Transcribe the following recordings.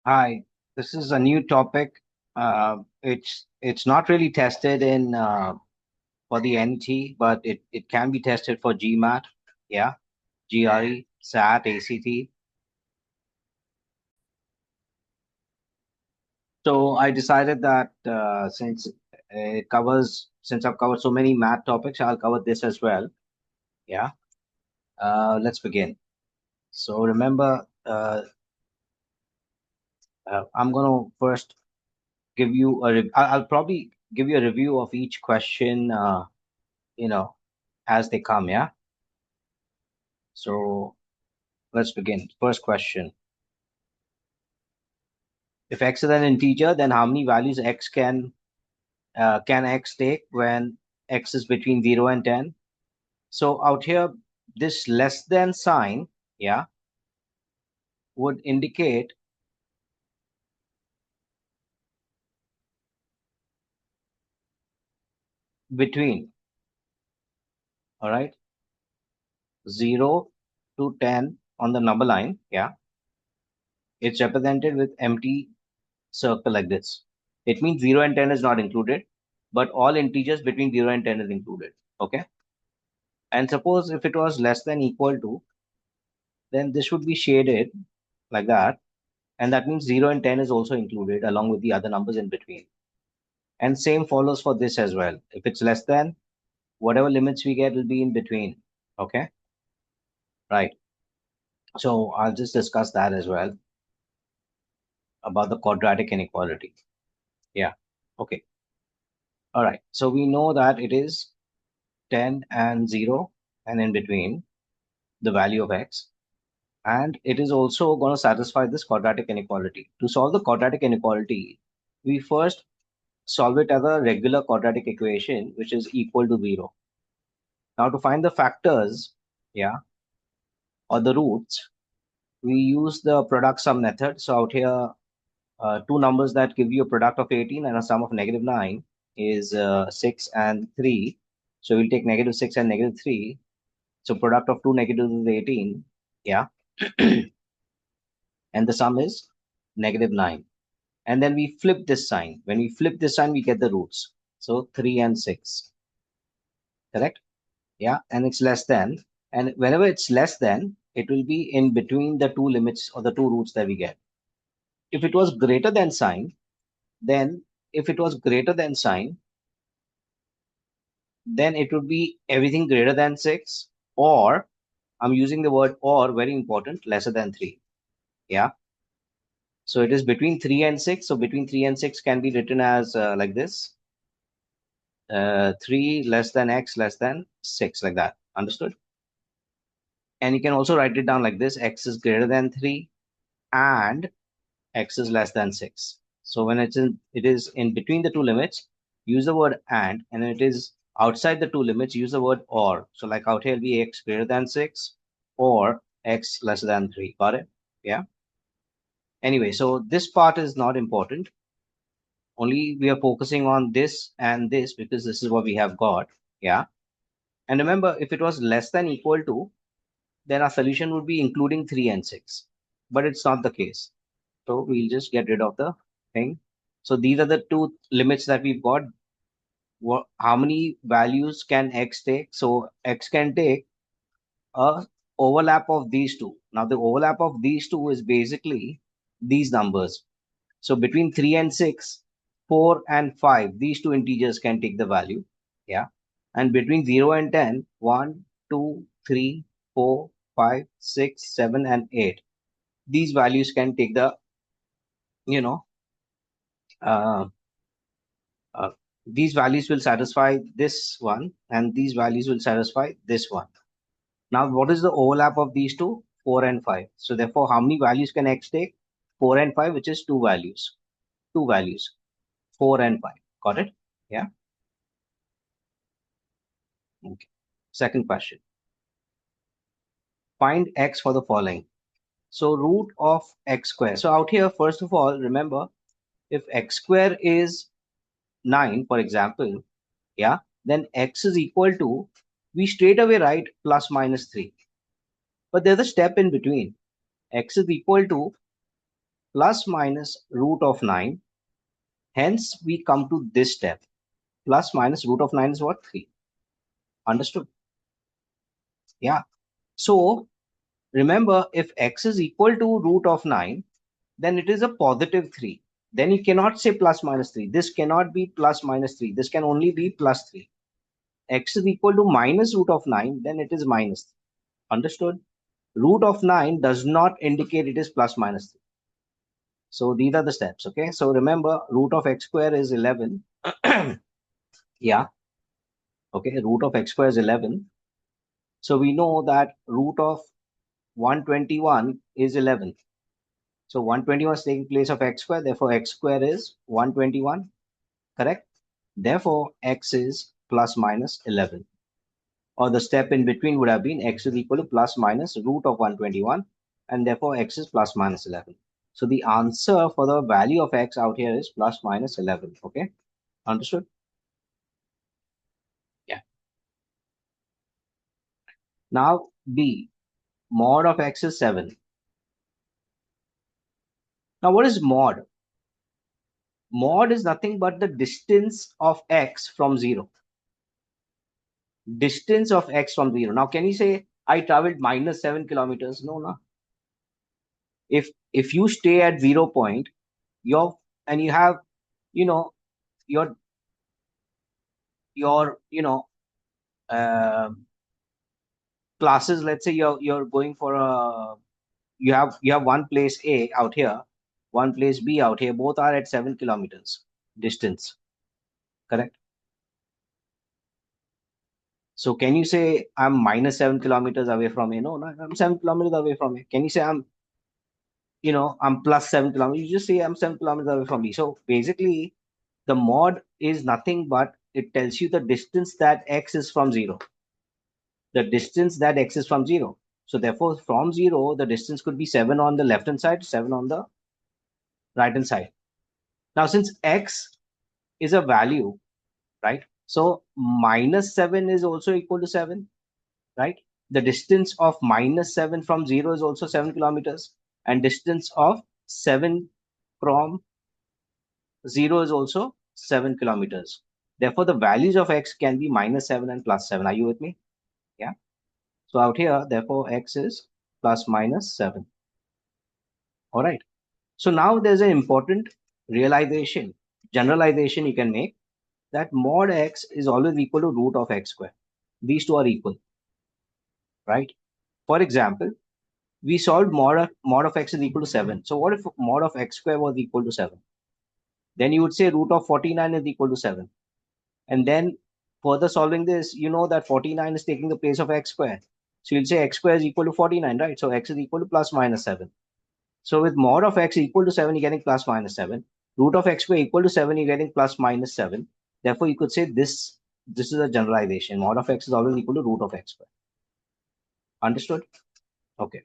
Hi, this is a new topic. It's not really tested in for the NT, but it can be tested for GMAT, yeah, GRE, SAT, ACT. So I decided that since I've covered so many math topics, I'll cover this as well. Yeah. Let's begin. So remember, I'm gonna first give you I'll probably give you a review of each question, you know, as they come. Yeah. So let's begin. First question. If x is an integer, then how many values x can x take when x is between 0 and 10? So out here, this less than sign, yeah, would indicate between, all right, 0 to 10 on the number line, yeah. It's represented with empty circle like this. It means 0 and 10 is not included, but all integers between 0 and 10 is included, okay? And suppose if it was less than equal to, then this would be shaded like that. And that means 0 and 10 is also included along with the other numbers in between. And same follows for this as well. If it's less than, whatever limits we get will be in between. Okay, right. So I'll just discuss that as well about the quadratic inequality. Yeah. Okay. All right. So we know that it is 10 and 0 and in between the value of x. And it is also going to satisfy this quadratic inequality. To solve the quadratic inequality, we first solve it as a regular quadratic equation, which is equal to 0. Now to find the factors, yeah, or the roots, we use the product sum method. So out here, two numbers that give you a product of 18 and a sum of negative 9 is 6 and 3. So we'll take negative 6 and negative 3. So product of two negatives is 18, yeah, and the sum is negative 9. And then we flip this sign. When we flip this sign, we get the roots. So 3 and 6, correct? Yeah, and it's less than. And whenever it's less than, it will be in between the two limits or the two roots that we get. If it was greater than sign, then if it was greater than sign, then it would be everything greater than 6, or I'm using the word or, very important, lesser than 3. Yeah. So it is between 3 and 6. So between 3 and 6 can be written as like this, 3 less than x less than 6, like that. Understood? And you can also write it down like this: x is greater than 3 and x is less than 6. So when it is in between the two limits, use the word and it is outside the two limits, use the word or. So like out here will be x greater than 6 or x less than 3. Got it? Yeah. Anyway, so this part is not important. Only we are focusing on this and this because this is what we have got. Yeah. And remember, if it was less than equal to, then our solution would be including 3 and 6. But it's not the case. So we'll just get rid of the thing. So these are the two limits that we've got. How many values can x take? So x can take a overlap of these two. Now the overlap of these two is basically these numbers. So between 3 and 6, 4 and 5, these two integers can take the value. Yeah. And between 0 and 10, 1, 2, 3, 4, 5, 6, 7, and 8. These values can take the, you know, uh, uh, these values will satisfy this one and these values will satisfy this one. Now, what is the overlap of these two? 4 and 5. So therefore, how many values can x take? 4 and 5, which is two values. Two values, 4 and 5. Got it? Yeah. Okay. Second question. Find x for the following. So root of x square. So out here, first of all, remember, if x square is 9, for example, yeah, then x is equal to, we straight away write plus minus 3. But there's a step in between. X is equal to plus minus root of 9. Hence, we come to this step. Plus minus root of 9 is what? 3. Understood? Yeah. So, remember, if x is equal to root of 9, then it is a positive 3. Then you cannot say plus minus 3. This cannot be plus minus 3. This can only be plus 3. X is equal to minus root of 9, then it is minus 3. Understood? Root of 9 does not indicate it is plus minus 3. So these are the steps. Okay. So remember, root of x square is 11. Yeah. Okay. Root of x square is 11. So we know that root of 121 is 11. So 121 is taking place of x square. Therefore, x square is 121. Correct? Therefore, x is plus minus 11. Or the step in between would have been x is equal to plus minus root of 121. And therefore, x is plus minus 11. So the answer for the value of x out here is plus minus 11. Okay. Understood? Yeah. Now, B, mod of x is 7. Now, what is mod? Mod is nothing but the distance of x from 0. Distance of x from 0. Now, can you say I traveled minus 7 kilometers? No, no. If you stay at 0 point, your and you have, you know, your your uh, classes. Let's say you're going for a you have one place A out here, one place B out here. Both are at 7 kilometers distance. Correct. So can you say I'm minus 7 kilometers away from A? No, no, I'm 7 kilometers away from A. Can you say I'm plus 7 kilometers? You just say I'm 7 kilometers away from B. So basically, the mod is nothing but it tells you the distance that x is from 0. The distance that x is from 0. So therefore, from 0, the distance could be 7 on the left hand side, 7 on the right hand side. Now, since x is a value, right? So minus 7 is also equal to 7, right? The distance of minus 7 from 0 is also 7 kilometers, and distance of 7 from 0 is also 7 kilometers. Therefore, the values of x can be minus 7 and plus 7. Are you with me? Yeah. So out here, therefore, x is plus minus 7. All right. So now there's an important realization, generalization you can make, that mod x is always equal to root of x square. These two are equal, right? For example, we solved mod of x is equal to 7. So what if mod of x square was equal to 7? Then you would say root of 49 is equal to 7. And then further solving this, you know that 49 is taking the place of x square. So you'll say x square is equal to 49, right? So x is equal to plus minus 7. So with mod of x equal to 7, you're getting plus minus 7. Root of x square equal to 7, you're getting plus minus 7. Therefore, you could say this is a generalization. Mod of x is always equal to root of x square. Understood? Okay.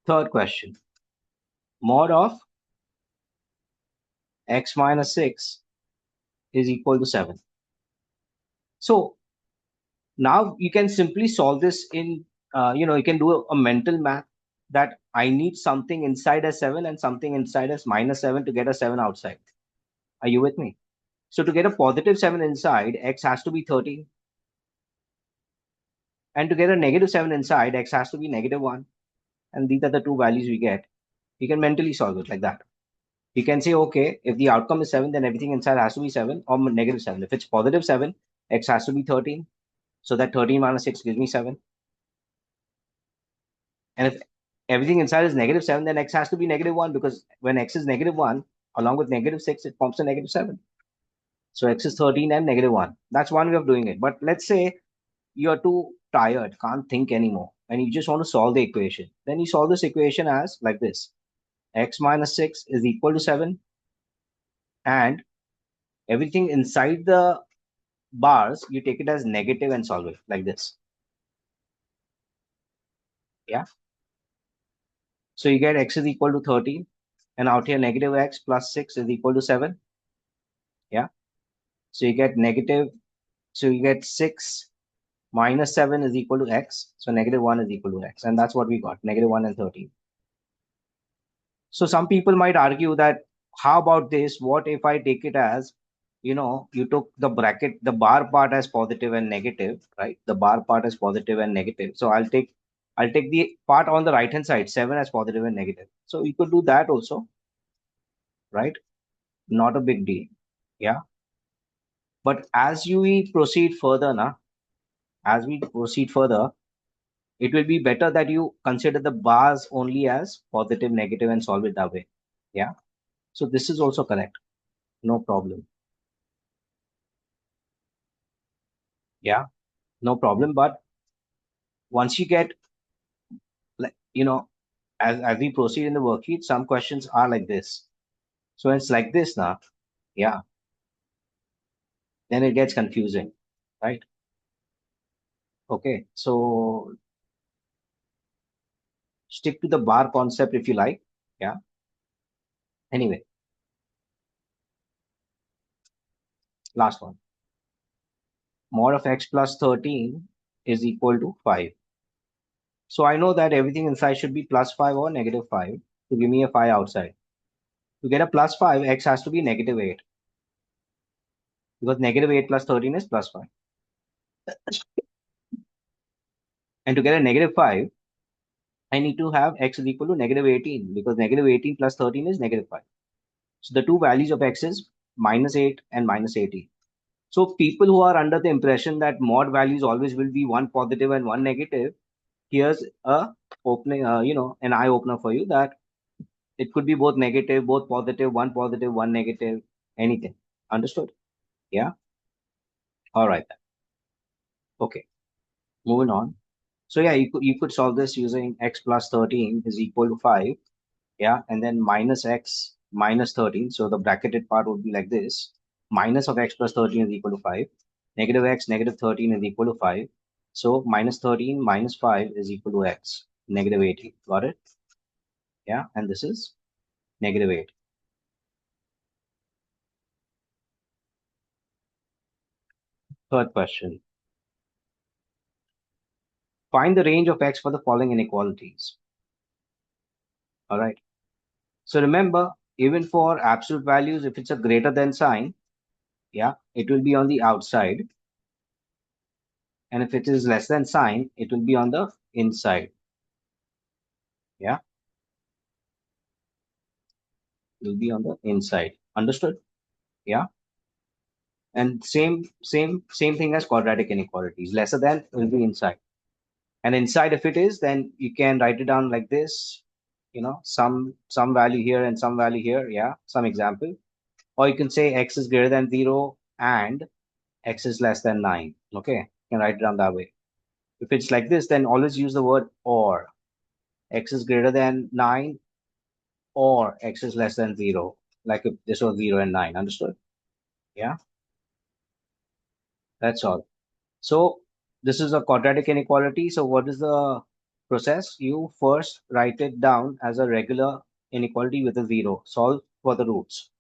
Third question. Mod of x minus 6 is equal to 7. So now you can simply solve this in, you can do a mental math that I need something inside as 7 and something inside as minus 7 to get a 7 outside. Are you with me? So to get a positive 7 inside, x has to be 13. And to get a negative 7 inside, x has to be negative 1. And these are the two values we get. You can mentally solve it like that. You can say, okay, if the outcome is 7, then everything inside has to be 7 or negative 7. If it's positive 7, x has to be 13. So that 13 minus 6 gives me 7. And if everything inside is negative 7, then x has to be negative 1 because when x is negative 1, along with negative 6, it forms a negative 7. So x is 13 and negative 1. That's one way of doing it. But let's say you're too tired, can't think anymore, and you just want to solve the equation. Then you solve this equation as like this. X minus 6 is equal to 7, and everything inside the bars, you take it as negative and solve it like this. Yeah. So you get x is equal to 13, and out here negative x plus 6 is equal to 7. Yeah. So you get negative, so you get 6 minus 7 is equal to x. So negative 1 is equal to x. And that's what we got, negative 1 and 13. So some people might argue that how about this? What if I take it as, you took the bracket, the bar part as positive and negative, right? The bar part as positive and negative. So I'll take the part on the right hand side, 7 as positive and negative. So you could do that also, right? Not a big deal. Yeah. But as we proceed further, it will be better that you consider the bars only as positive, negative, and solve it that way. Yeah. So this is also correct. No problem. Yeah. No problem. But once you get, like, as we proceed in the worksheet, some questions are like this. So it's like this now. Yeah. Then it gets confusing, right? Okay. So stick to the bar concept if you like. Yeah. Anyway, last one. Mod of x plus 13 is equal to 5. So I know that everything inside should be plus 5 or negative 5 to give me a 5 outside. To get a plus 5, x has to be negative 8, because negative 8 plus 13 is plus 5. And to get a negative 5, I need to have x is equal to negative 18, because negative 18 plus 13 is negative 5. So the two values of x is minus 8 and minus 18. So people who are under the impression that mod values always will be one positive and one negative, here's an eye opener for you, that it could be both negative, both positive, one negative, anything. Understood? Yeah. All right. Okay. Moving on. So yeah, you could solve this using x plus 13 is equal to 5. Yeah, and then minus x minus 13. So the bracketed part would be like this. Minus of x plus 13 is equal to 5. Negative x negative 13 is equal to 5. So minus 13 minus 5 is equal to x, negative 18. Got it? Yeah, and this is negative 8. Third question. Find the range of x for the following inequalities. All right. So remember, even for absolute values, if it's a greater than sign, yeah, it will be on the outside. And if it is less than sign, it will be on the inside. Yeah, it will be on the inside. Understood? Yeah. And same thing as quadratic inequalities. Lesser than will be inside. And inside, if it is, then you can write it down like this. Some value here and some value here. Yeah, some example. Or you can say x is greater than 0 and x is less than 9. Okay, you can write it down that way. If it's like this, then always use the word or. X is greater than 9 or x is less than 0. Like if this was 0 and 9. Understood? Yeah, that's all. So this is a quadratic inequality. So what is the process? You first write it down as a regular inequality with a 0. Solve for the roots.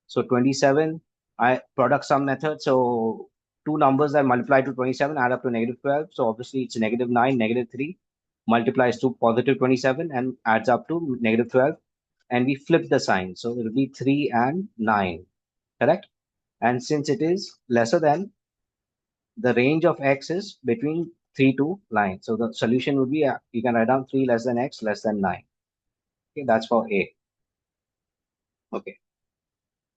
So 27, I product sum method. So two numbers that multiply to 27 add up to negative 12. So obviously it's negative 9, negative 3 multiplies to positive 27 and adds up to negative 12. And we flip the sign. So it will be 3 and 9. Correct? And since it is lesser than, the range of x is between 3 to 9. So the solution would be, you can write down 3 less than x less than 9. Okay, that's for A. Okay.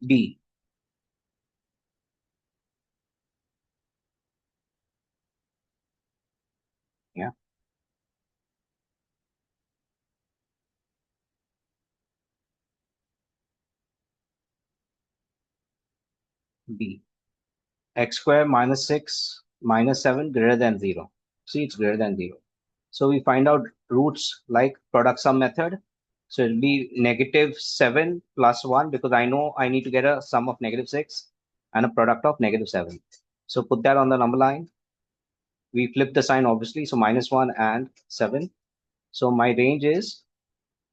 B. Yeah. B. X square minus 6 minus 7 greater than 0. See, it's greater than 0. So we find out roots like product sum method. So it'll be negative 7 plus 1, because I know I need to get a sum of negative 6 and a product of negative 7. So put that on the number line. We flip the sign obviously. So minus 1 and 7. So my range is,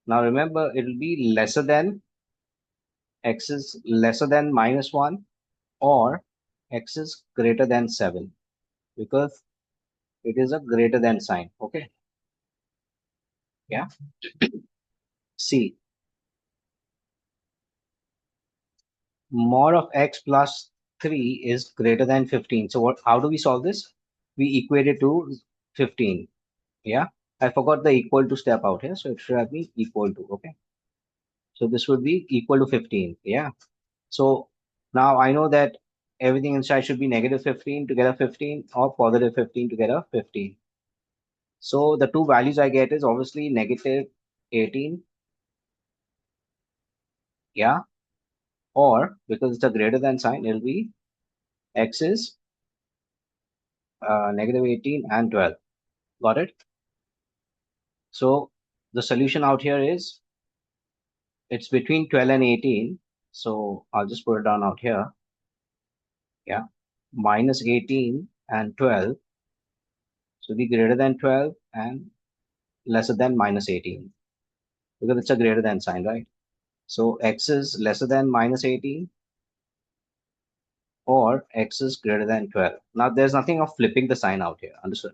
now remember, it will be lesser than, x is lesser than minus 1, or x is greater than 7, because it is a greater than sign. Okay. Yeah. C. Mod of x plus 3 is greater than 15. So what? How do we solve this? We equate it to 15. Yeah, I forgot the equal to step out here, so it should have been equal to. Okay, so this would be equal to 15. Yeah, so now I know that everything inside should be negative 15 to get a 15 or positive 15 to get a 15. So the two values I get is obviously negative 18. Yeah, or because it's a greater than sign, it'll be x is negative 18 and 12. Got it? So the solution out here is it's between 12 and 18. So I'll just put it down out here. Yeah, minus 18 and 12. So be greater than 12 and lesser than minus 18 because it's a greater than sign, right? So x is lesser than minus 18 or x is greater than 12. Now there's nothing of flipping the sign out here. Understood?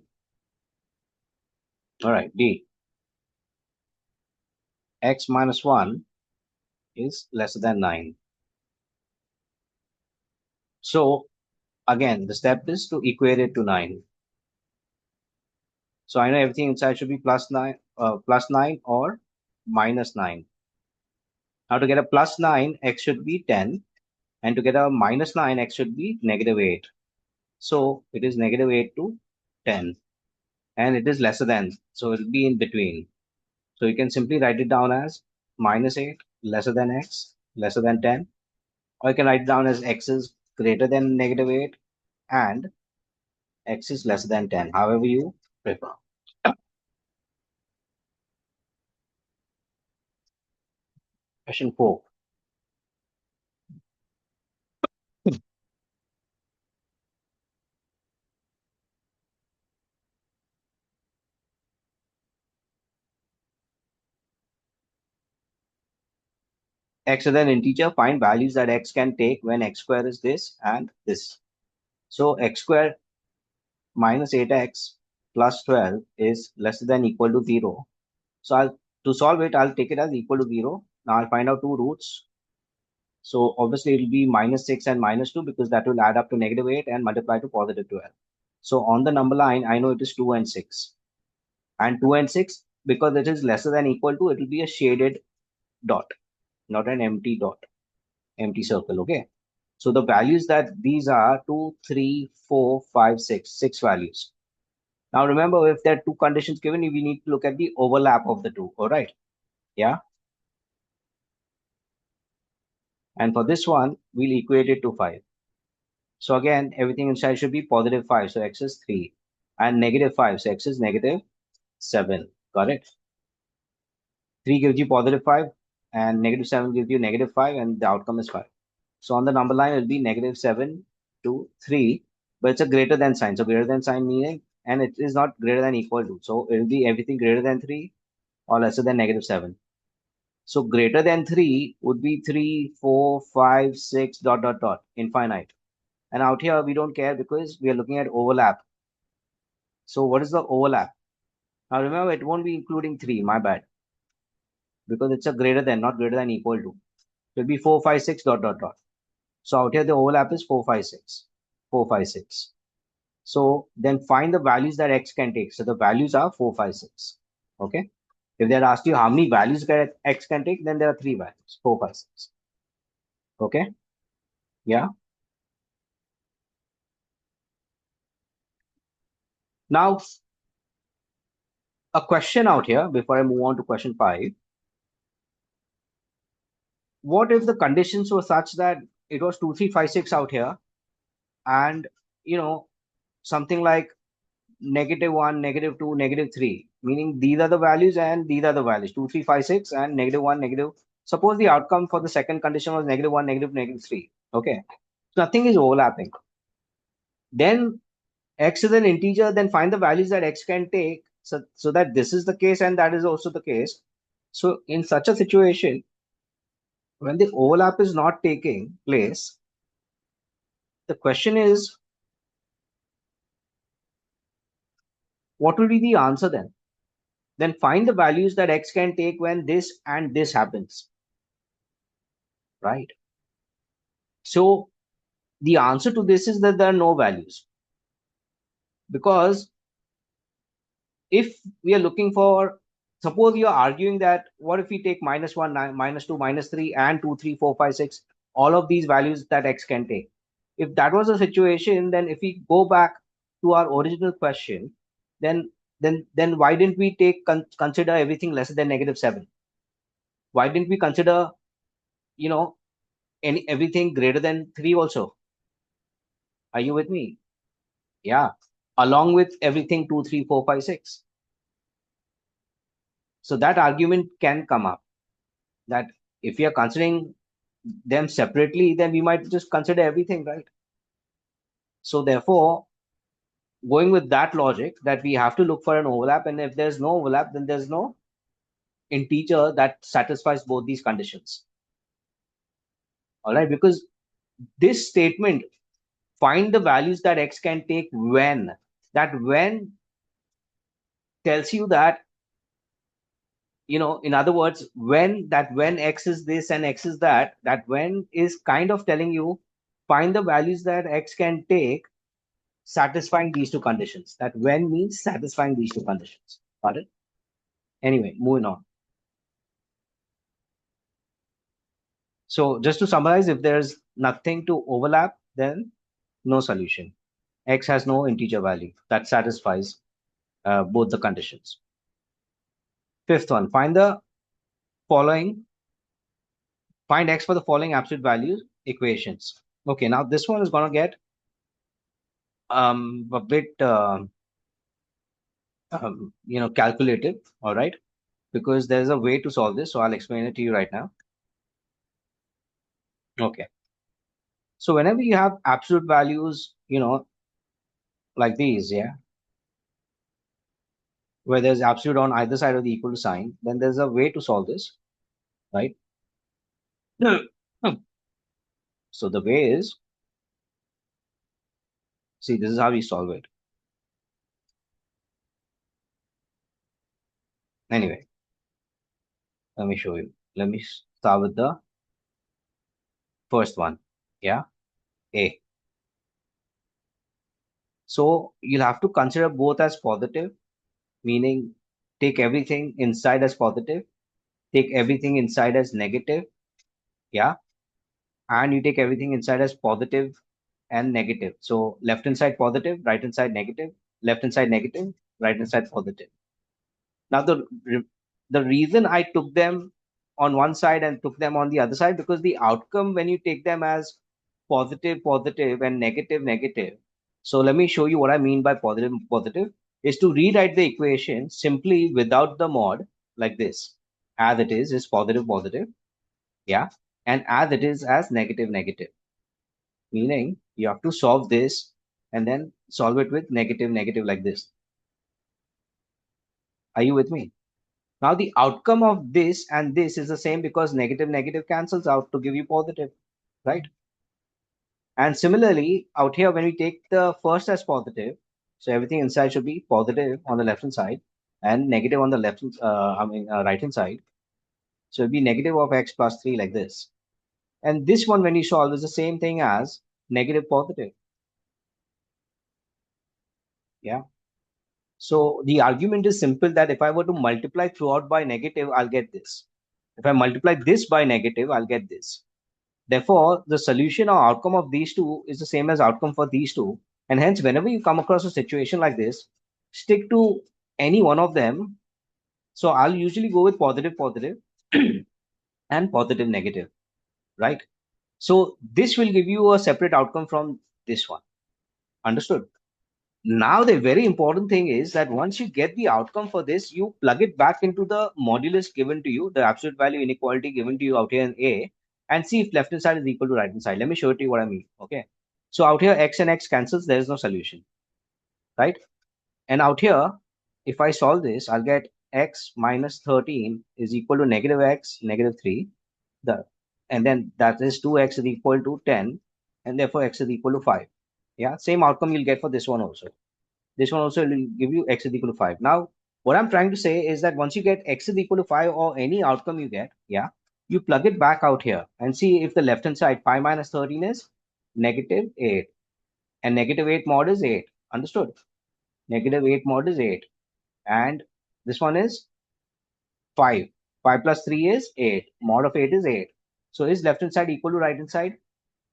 All right, D. X minus 1 is lesser than 9. So again, the step is to equate it to 9. So I know everything inside should be plus 9 or minus 9. Now to get a plus 9, x should be 10. And to get a minus 9, x should be negative 8. So it is negative 8 to 10. And it is lesser than. So it will be in between. So you can simply write it down as minus 8 lesser than x lesser than 10. Or you can write it down as x is greater than negative 8 and x is lesser than 10. However you prefer. Question 4. X is an integer. Find values that x can take when x square is this and this. So x square minus 8x plus 12 is less than equal to 0. So to solve it, I'll take it as equal to 0. Now I'll find out two roots. So obviously it will be minus 6 and minus 2 because that will add up to negative 8 and multiply to positive 12. So on the number line, I know it is 2 and 6. And 2 and 6, because it is lesser than equal to, it will be a shaded dot, not an empty dot, empty circle. Okay. So the values that these are 2, 3, 4, 5, 6, 6 values. Now remember, if there are two conditions given, we need to look at the overlap of the two. All right. Yeah. And for this one, we'll equate it to 5. So again, everything inside should be positive 5. So x is 3 and negative 5. So x is negative 7. Got it? 3 gives you positive 5 and negative 7 gives you negative 5 and the outcome is 5. So on the number line, it will be negative 7 to 3, but it's a greater than sign. So greater than sign meaning, and it is not greater than equal to. So it will be everything greater than 3 or lesser than negative 7. So greater than 3 would be 3, 4, 5, 6, dot, dot, dot, infinite. And out here, we don't care because we are looking at overlap. So what is the overlap? Now remember, it won't be including 3, my bad, because it's a greater than, not greater than equal to. It will be 4, 5, 6, dot, dot, dot. So out here, the overlap is 4, 5, 6. 4, 5, 6. So then find the values that x can take. So the values are 4, 5, 6. Okay. If they had asked you how many values that x can take, then there are three values, 4, 5, 6. Okay. Yeah. Now, a question out here before I move on to question 5. What if the conditions were such that it was 2, 3, 5, 6 out here and, something like negative 1, negative 2, negative 3, meaning these are the values and these are the values 2, 3, 5, 6 and negative 1, negative. Suppose the outcome for the second condition was negative 1, negative, negative 3. Okay. So nothing is overlapping. Then x is an integer, then find the values that x can take so that this is the case and that is also the case. So in such a situation, when the overlap is not taking place, the question is, what will be the answer then? Then find the values that x can take when this and this happens, right? So the answer to this is that there are no values, because if we are looking for, suppose you are arguing that what if we take -1, 9, -2, -3, and 2, 3, 4, 5, 6, all of these values that x can take. If that was the situation, then if we go back to our original question, then why didn't we consider everything lesser than -7? Why didn't we consider, you know, everything greater than 3 also? Are you with me? Yeah, along with everything 2, 3, 4, 5, 6. So that argument can come up, that if we are considering them separately, then we might just consider everything, right? So therefore, going with that logic, that we have to look for an overlap, and if there's no overlap, then there's no integer that satisfies both these conditions. All right, because this statement, find the values that x can take when, that when tells you that, in other words, when x is this and x is that, that when is kind of telling you find the values that x can take satisfying these two conditions. That when means satisfying these two conditions. Got it? Anyway, moving on. So just to summarize, if there's nothing to overlap, then no solution. X has no integer value that satisfies both the conditions. Fifth one, following, find x for the following absolute values equations. Okay, now this one is going to get a bit calculative, all right, because there's a way to solve this, so I'll explain it to you right now. Okay, so whenever you have absolute values, like these, yeah, where there's absolute on either side of the equal to sign, then there's a way to solve this, right? So the way is, see, this is how we solve it. Anyway, let me show you. Let me start with the first one. Yeah, A. So you'll have to consider both as positive, meaning take everything inside as positive, take everything inside as negative. Yeah, and you take everything inside as positive and negative. So left hand side positive, right hand side negative, left hand side negative, right hand side positive. Now the reason I took them on one side and took them on the other side, because the outcome when you take them as positive positive and negative negative. So let me show you what I mean by positive positive, is to rewrite the equation simply without the mod, like this. As it is positive positive, yeah, and as it is as negative negative, meaning you have to solve this and then solve it with negative negative like this. Are you with me? Now the outcome of this and this is the same, because negative negative cancels out to give you positive, right? And similarly out here, when we take the first as positive, so everything inside should be positive on the left hand side and negative on the right hand side. So it'll be negative of x plus 3 like this. And this one, when you solve, is the same thing as negative positive. Yeah. So the argument is simple, that if I were to multiply throughout by negative, I'll get this. If I multiply this by negative, I'll get this. Therefore, the solution or outcome of these two is the same as outcome for these two. And hence, whenever you come across a situation like this, stick to any one of them. So I'll usually go with positive positive and positive negative, right? So this will give you a separate outcome from this one. Understood? Now, the very important thing is that once you get the outcome for this, you plug it back into the modulus given to you, the absolute value inequality given to you out here in A, and see if left hand side is equal to right hand side. Let me show it to you what I mean. Okay. So out here, x and x cancels, there is no solution, right? And out here, if I solve this, I'll get x minus 13 is equal to negative x, negative 3. And then that is 2x is equal to 10, and therefore x is equal to 5. Yeah, same outcome you'll get for this one also. This one also will give you x is equal to 5. Now, what I'm trying to say is that once you get x is equal to 5 or any outcome you get, yeah, You plug it back out here and see if the left hand side 5 minus 13 is negative 8, and negative 8 mod is 8. Understood? Negative 8 mod is 8, and this one is 5. 5 plus 3 is 8. Mod of 8 is 8. So is left hand side equal to right hand side?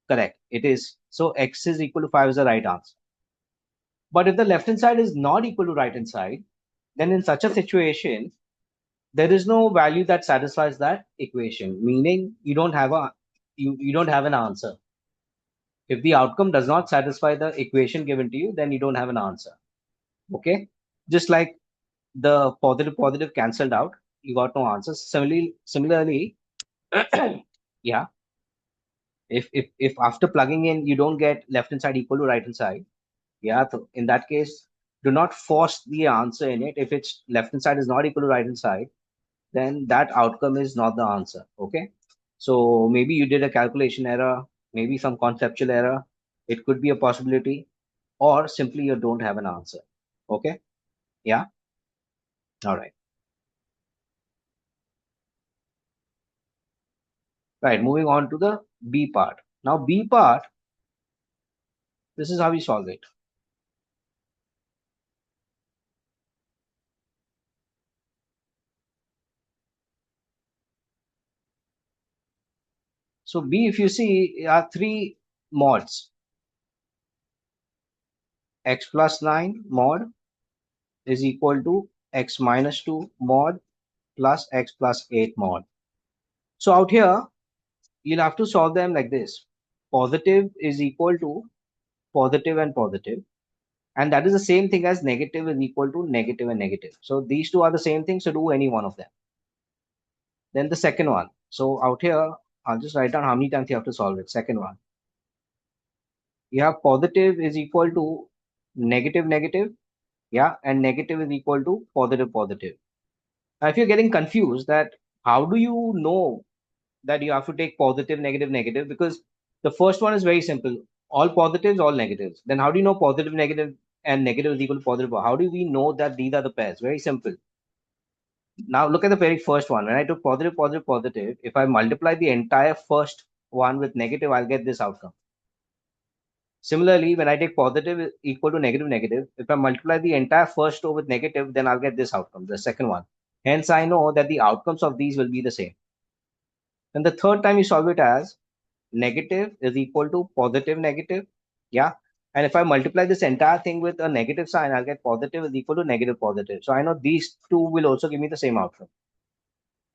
Correct. It is. So x is equal to 5 is the right answer. But if the left hand side is not equal to right hand side, then in such a situation, there is no value that satisfies that equation, meaning you don't have an answer. If the outcome does not satisfy the equation given to you, then you don't have an answer. Okay? Just like the positive cancelled out, you got no answer. Similarly, yeah, if after plugging in you don't get left hand side equal to right hand side, yeah, so in that case, do not force the answer in it. If it's left hand side is not equal to right hand side, then that outcome is not the answer. Okay. So maybe you did a calculation error, maybe some conceptual error. It could be a possibility, or simply you don't have an answer. Okay. Yeah. All right. Right. Moving on to the B part. Now, B part, this is how we solve it. So B, if you see, are three mods: x plus 9 mod is equal to x minus 2 mod plus x plus 8 mod. So out here, you'll have to solve them like this. Positive is equal to positive and positive. And that is the same thing as negative is equal to negative and negative. So these two are the same thing. So do any one of them. Then the second one. So out here, I'll just write down how many times you have to solve it. Second one. You have positive is equal to negative, negative. Yeah. And negative is equal to positive, positive. Now, if you're getting confused that how do you know that you have to take positive, negative, negative? Because the first one is very simple. All positives, all negatives. Then how do you know positive, negative, and negative is equal to positive? How do we know that these are the pairs? Very simple. Now look at the very first one. When I took positive, positive, positive, if I multiply the entire first one with negative, I'll get this outcome. Similarly, when I take positive equal to negative, negative, if I multiply the entire first row with negative, then I'll get this outcome, the second one. Hence, I know that the outcomes of these will be the same. Then the third time you solve it as negative is equal to positive, negative. Yeah. And if I multiply this entire thing with a negative sign, I'll get positive is equal to negative, positive. So I know these two will also give me the same outcome.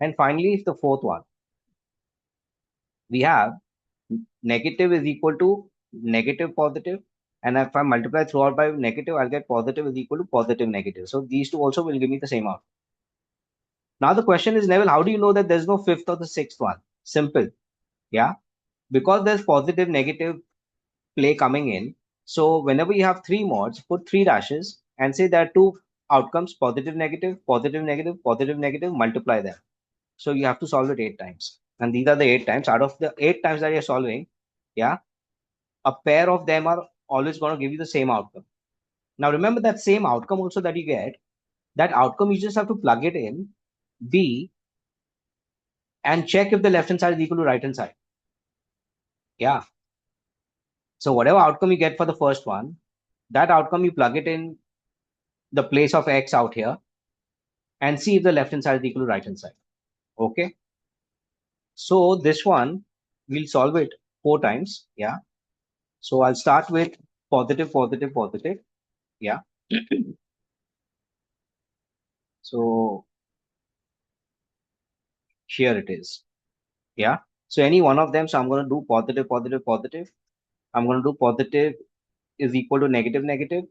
And finally, the fourth one. We have negative is equal to negative, positive. And if I multiply throughout by negative, I'll get positive is equal to positive, negative. So these two also will give me the same outcome. Now the question is, Neville, how do you know that there's no fifth or the sixth one? Simple. Yeah. Because there's positive, negative play coming in. So whenever you have three mods, put three dashes and say there are two outcomes: positive, negative, positive, negative, positive, negative, multiply them. So you have to solve it 8 times. And these are the 8 times. Out of the 8 times that you're solving, yeah, a pair of them are always going to give you the same outcome. Now remember that same outcome also that you get, that outcome you just have to plug it in B and check if the left hand side is equal to right hand side. Yeah. So whatever outcome you get for the first one, that outcome you plug it in the place of x out here and see if the left hand side is equal to right hand side. Okay. So this one we'll solve it 4 times. Yeah. So I'll start with positive, positive, positive. Yeah. So here it is. Yeah. So any one of them. So I'm going to do positive, positive, positive. I'm going to do positive is equal to negative, negative.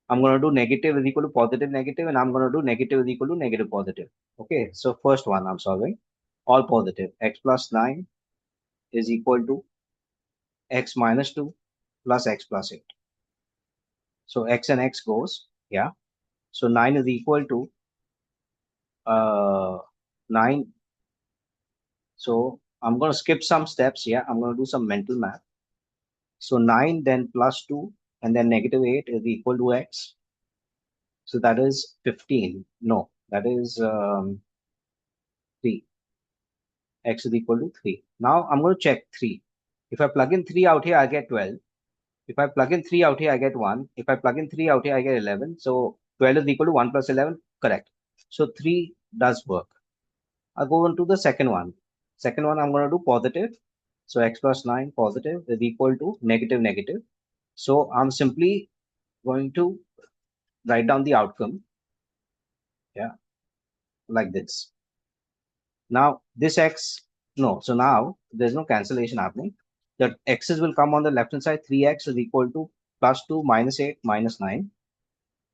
I'm going to do negative is equal to positive, negative, and I'm going to do negative is equal to negative, positive. Okay. So first one I'm solving all positive. X plus 9 is equal to x minus 2 plus x plus 8. So x and x goes. Yeah. So 9 is equal to 9. So I'm going to skip some steps. Yeah. I'm going to do some mental math. So 9 then plus 2 and then negative 8 is equal to x. So that is 15. No, that is 3. x is equal to 3. Now I'm going to check 3. If I plug in 3 out here, I get 12. If I plug in 3 out here, I get 1. If I plug in 3 out here, I get 11. So 12 is equal to 1 plus 11. Correct. So 3 does work. I'll go on to the second one. Second one, I'm going to do positive. So x plus 9 positive is equal to negative negative. So I'm simply going to write down the outcome. Yeah, like this. Now this x, no, so now there's no cancellation happening. The x's will come on the left hand side. 3x is equal to plus 2 minus 8 minus 9.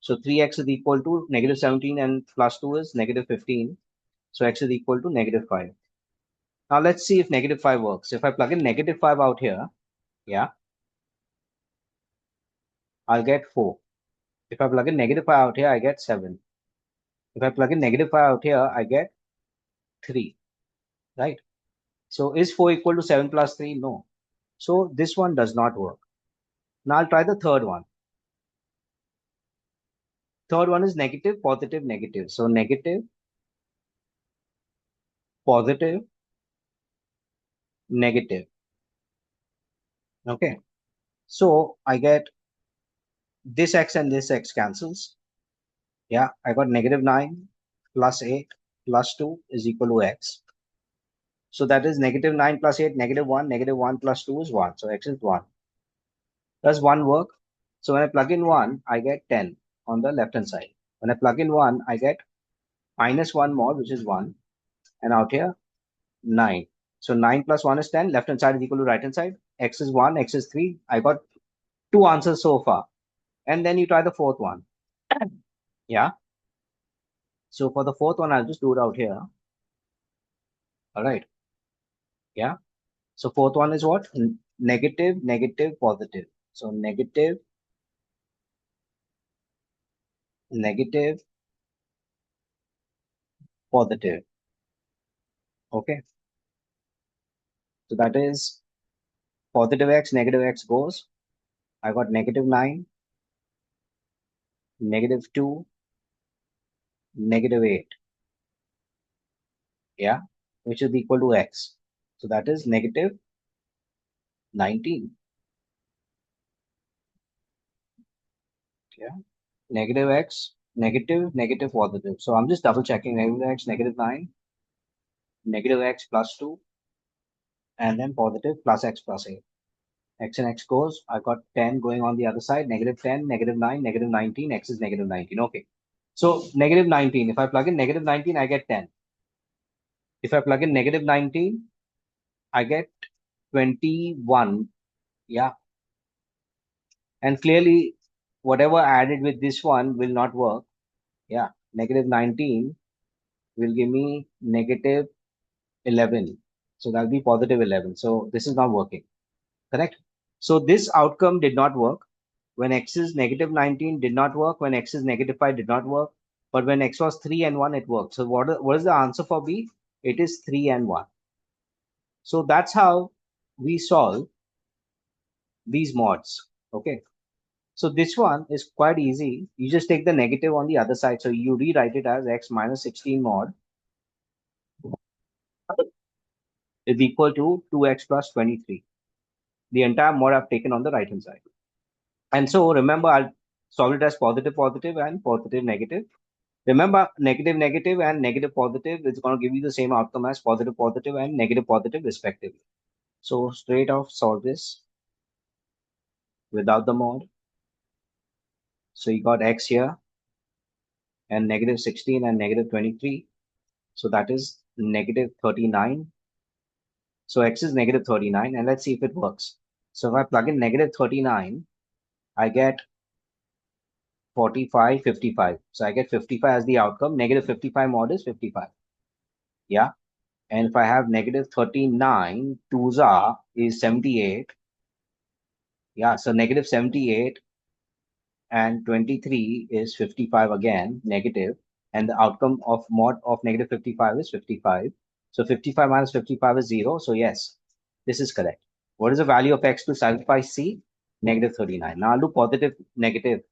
So 3x is equal to negative 17 and plus 2 is negative 15. So x is equal to negative 5. Now let's see if negative 5 works. If I plug in negative 5 out here, yeah, I'll get 4. If I plug in negative 5 out here, I get 7. If I plug in negative 5 out here, I get 3, right? So is 4 equal to 7 plus 3? No. So this one does not work. Now I'll try the third one. Third one is negative, positive, negative. So negative, positive, negative. Okay. So I get this x and this x cancels. Yeah, I got negative 9 plus 8 plus 2 is equal to x. So that is negative 9 plus 8, negative 1, negative 1 plus 2 is 1. So x is 1. Does 1 work? So when I plug in 1, I get 10 on the left hand side. When I plug in 1, I get minus 1 more, which is 1. And out here, 9. So 9 plus 1 is 10. Left hand side is equal to right hand side. X is 1, x is 3. I got 2 answers so far. And then you try the fourth one. Yeah. So for the fourth one, I'll just do it out here. All right. Yeah. So fourth one is what? Negative, negative, positive. So negative, negative, positive. Okay. So that is positive x goes. I got negative 9, negative 2, negative 8. Yeah. Which is equal to x. So that is negative 19. Yeah. Negative x, negative, negative, positive. So I'm just double checking negative x, negative 9, negative x plus 2, and then positive plus x plus 8. X and x goes. I got 10 going on the other side, negative 10, negative 9, negative 19, x is negative 19. Okay. So negative 19. If I plug in negative 19, I get 10. If I plug in negative 19, I get 21. Yeah. And clearly, whatever added with this one will not work. Yeah. Negative 19 will give me negative 11. So that'll be positive 11. So this is not working. Correct? So this outcome did not work. When x is negative 19 did not work. When x is negative 5 did not work. But when x was 3 and 1, it worked. So what is the answer for B? It is 3 and 1. So that's how we solve these mods. Okay. So this one is quite easy. You just take the negative on the other side. So you rewrite it as x minus 16 mod is equal to 2x plus 23. The entire mod I've taken on the right hand side. And so remember, I'll solve it as positive, positive, and positive, negative. Remember, negative, negative, and negative, positive is going to give you the same outcome as positive, positive, and negative, positive, respectively. So straight off solve this without the mod. So you got x here and negative 16 and negative 23. So that is negative 39. So x is negative 39, and let's see if it works. So if I plug in negative 39, I get 45, 55. So I get 55 as the outcome. Negative 55 mod is 55. Yeah. And if I have negative 39, 2s are is 78. Yeah. So negative 78 and 23 is 55 again, negative. And the outcome of mod of negative 55 is 55. So 55 minus 55 is 0. So yes, this is correct. What is the value of x to satisfy C? Negative 39. Now I'll do positive, negative,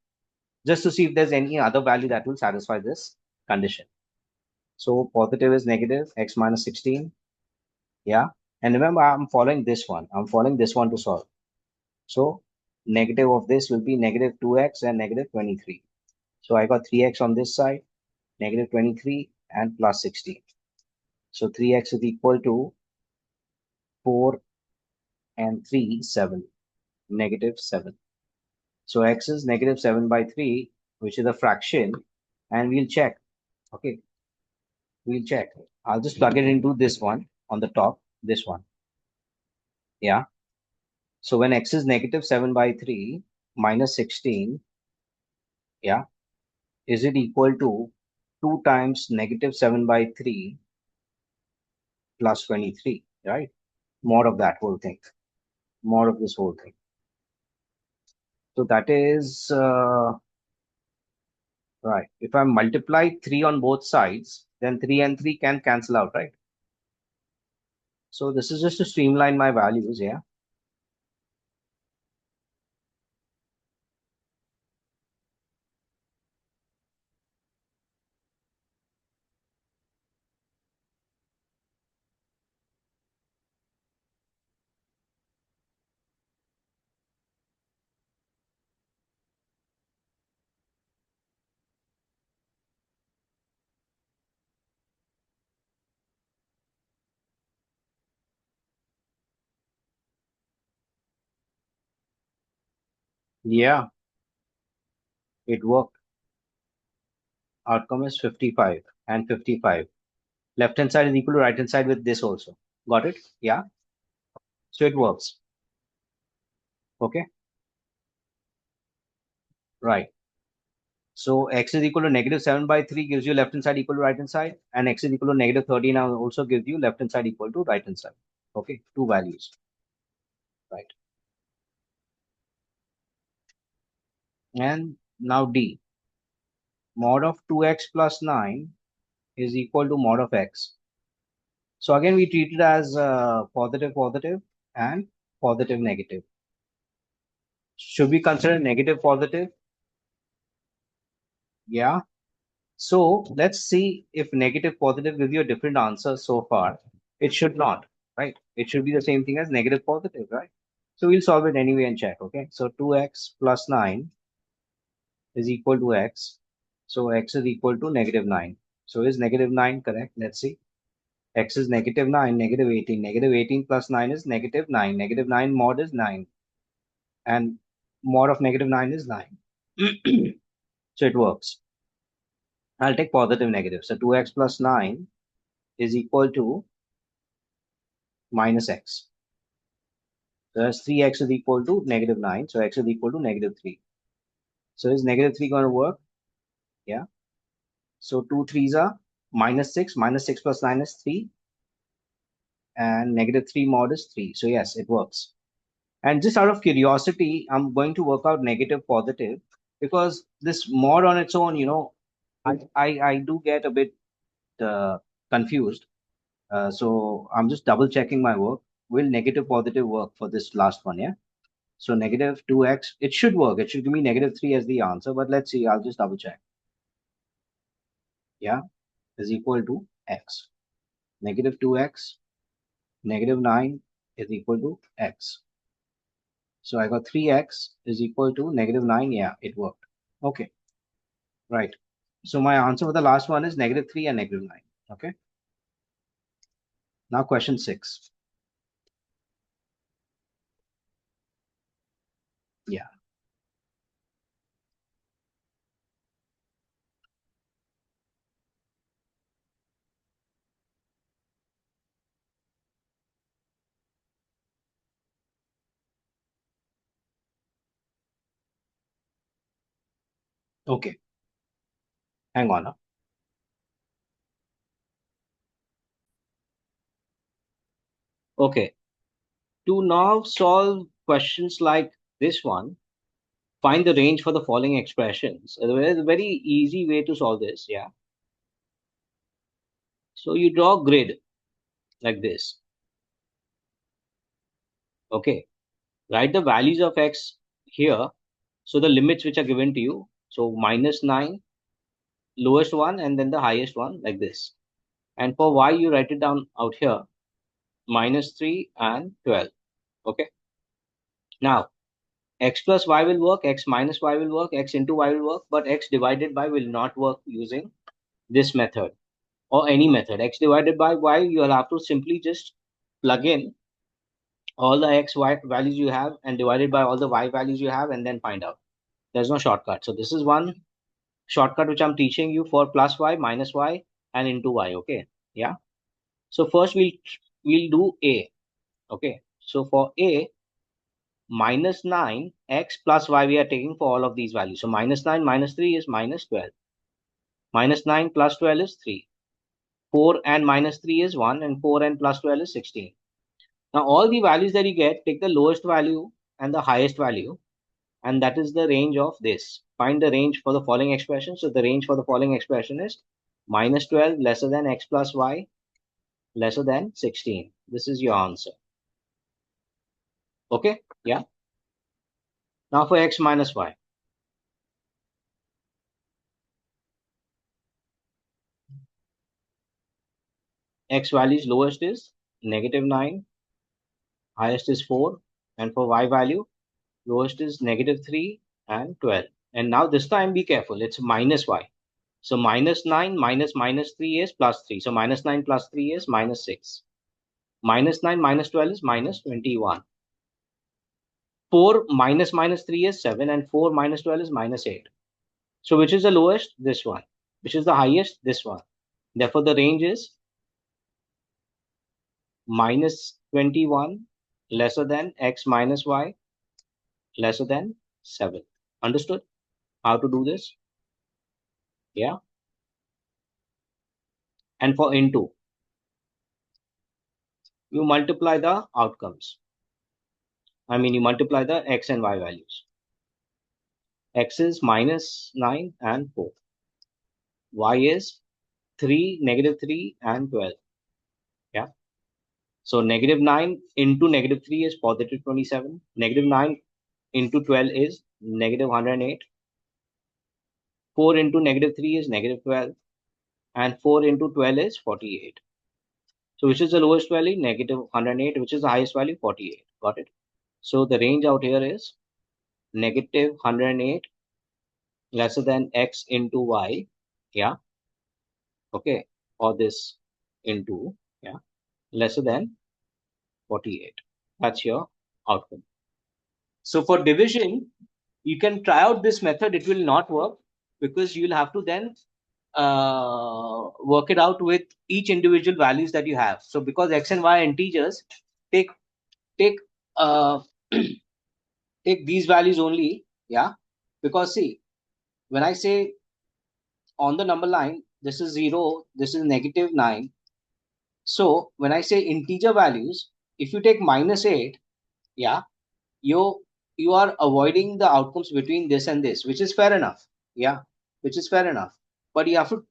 just to see if there's any other value that will satisfy this condition. So positive is negative x minus 16. Yeah. And remember, I'm following this one. I'm following this one to solve. So negative of this will be negative 2x and negative 23. So I got 3x on this side, negative 23 and plus 16. So 3x is equal to 4 and 3, 7, negative 7. So x is negative 7 by 3, which is a fraction, and we'll check. Okay, we'll check. I'll just plug it into this one on the top, this one. Yeah. So when x is negative 7 by 3 minus 16, yeah, is it equal to 2 times negative 7 by 3 plus 23, right? Mod of that whole thing, mod of this whole thing. So that is right. If I multiply 3 on both sides, then 3 and 3 can cancel out, right? So this is just to streamline my values, yeah. Yeah, it worked. Outcome is 55 and 55. Left hand side is equal to right hand side with this also. Got it? Yeah. So it works. Okay. Right. So x is equal to negative 7 by 3 gives you left hand side equal to right hand side, and x is equal to negative 13 now also gives you left hand side equal to right hand side. Okay. Two values. Right. And now D. Mod of 2x plus 9 is equal to mod of x. So again, we treat it as positive, positive, and positive, negative. Should we consider negative, positive? Yeah. So let's see if negative, positive gives you a different answer so far. It should not, right? It should be the same thing as negative, positive, right? So we'll solve it anyway and check, okay? So 2x plus 9 is equal to x. So x is equal to negative 9. So is negative 9 correct? Let's see. X is negative 9, negative 18. Negative 18 plus 9 is negative 9. Negative 9 mod is 9. And mod of negative 9 is 9. So it works. I'll take positive negative. So 2x plus 9 is equal to minus x. So that's 3x is equal to negative 9. So x is equal to negative 3. So is negative 3 going to work? Yeah. So 2 threes are minus 6. Minus 6 plus 9 is 3. And negative 3 mod is 3. So yes, it works. And just out of curiosity, I'm going to work out negative positive because this mod on its own, I do get a bit confused. So I'm just double checking my work. Will negative positive work for this last one? Yeah. So negative 2x, it should work. It should give me negative 3 as the answer, but let's see. I'll just double check. Yeah, is equal to x. Negative 2x, negative 9 is equal to x. So I got 3x is equal to negative 9. Yeah, it worked. Okay, right. So my answer for the last one is negative 3 and negative 9. Okay. Now question 6. Yeah. Okay. Hang on. Huh? Okay. To now solve questions like this one, find the range for the following expressions. There is a very easy way to solve this. Yeah. So you draw a grid like this. Okay. Write the values of x here. So the limits which are given to you. So minus 9, lowest one, and then the highest one like this. And for y, you write it down out here. minus 3 and 12. Okay. Now, x plus y will work, x minus y will work, x into y will work, but x divided by will not work using this method or any method. X divided by y, you'll have to simply just plug in all the x, y values you have and divided by all the y values you have and then find out. There's no shortcut. So this is one shortcut which I'm teaching you for plus y, minus y, and into y. Okay. Yeah. So first we'll do a. Okay. So for a, minus 9 x plus y we are taking for all of these values. So minus 9 minus 3 is minus 12. Minus 9 plus 12 is 3. 4 and minus 3 is 1, and 4 and plus 12 is 16. Now all the values that you get, take the lowest value and the highest value, and that is the range of this. Find the range for the following expression. So the range for the following expression is minus 12 lesser than x plus y lesser than 16. This is your answer. Okay. Yeah. Now for x minus y. X values lowest is negative 9, highest is 4, and for y value lowest is negative 3 and 12. And now this time be careful, it's minus y. So minus 9 minus minus 3 is plus 3. So minus 9 plus 3 is minus 6. Minus 9 minus 12 is minus 21. 4 minus minus 3 is 7, and 4 minus 12 is minus 8. So which is the lowest? This one. Which is the highest? This one. Therefore the range is minus 21 lesser than x minus y lesser than 7. Understood how to do this? Yeah. And for into, you multiply the outcomes. I mean, you multiply the x and y values. X is minus 9 and 4. Y is 3, negative 3 and 12. Yeah. So negative 9 into negative 3 is positive 27. Negative 9 into 12 is negative 108. 4 into negative 3 is negative 12. And 4 into 12 is 48. So which is the lowest value? Negative 108. Which is the highest value? 48. Got it? So the range out here is negative 108 lesser than x into y. Yeah. Okay. Or this into, yeah, lesser than 48. That's your outcome. So for division, you can try out this method. It will not work because you'll have to then work it out with each individual values that you have. So because x and y are integers, take take uh, take these values only. Yeah. Because see, when I say on the number line, this is 0, this is negative 9. So when I say integer values, if you take minus 8, yeah, you are avoiding the outcomes between this and this, which is fair enough. Yeah, which is fair enough. But you have to,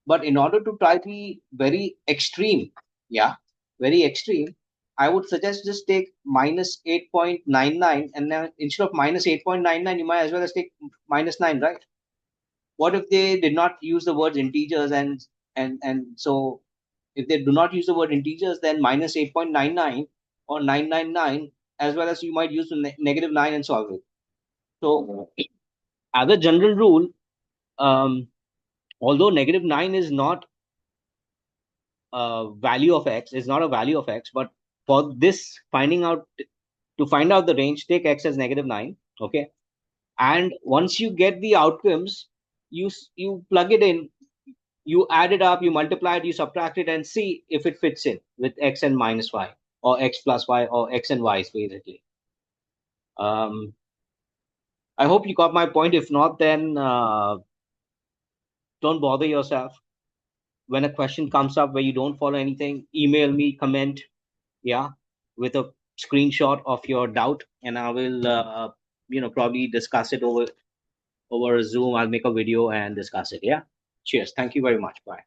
but in order to try to be very extreme, yeah, very extreme, I would suggest just take minus 8.99, and then instead of minus 8.99, you might as well as take minus 9, right? What if they did not use the words integers, and so if they do not use the word integers, then minus 8.99 or 999, as well as you might use the negative 9 and solve it. So as a general rule, um, although negative 9 is not a value of x, is not a value of x, but for this finding out, to find out the range, take x as negative 9. Okay. And once you get the outcomes, you plug it in, you add it up, you multiply it, you subtract it, and see if it fits in with x and minus y, or x plus y, or x and y, basically. I hope you got my point. If not, then don't bother yourself. When a question comes up where you don't follow anything, email me, comment, yeah, with a screenshot of your doubt, and I will, probably discuss it over Zoom. I'll make a video and discuss it. Yeah. Cheers. Thank you very much. Bye.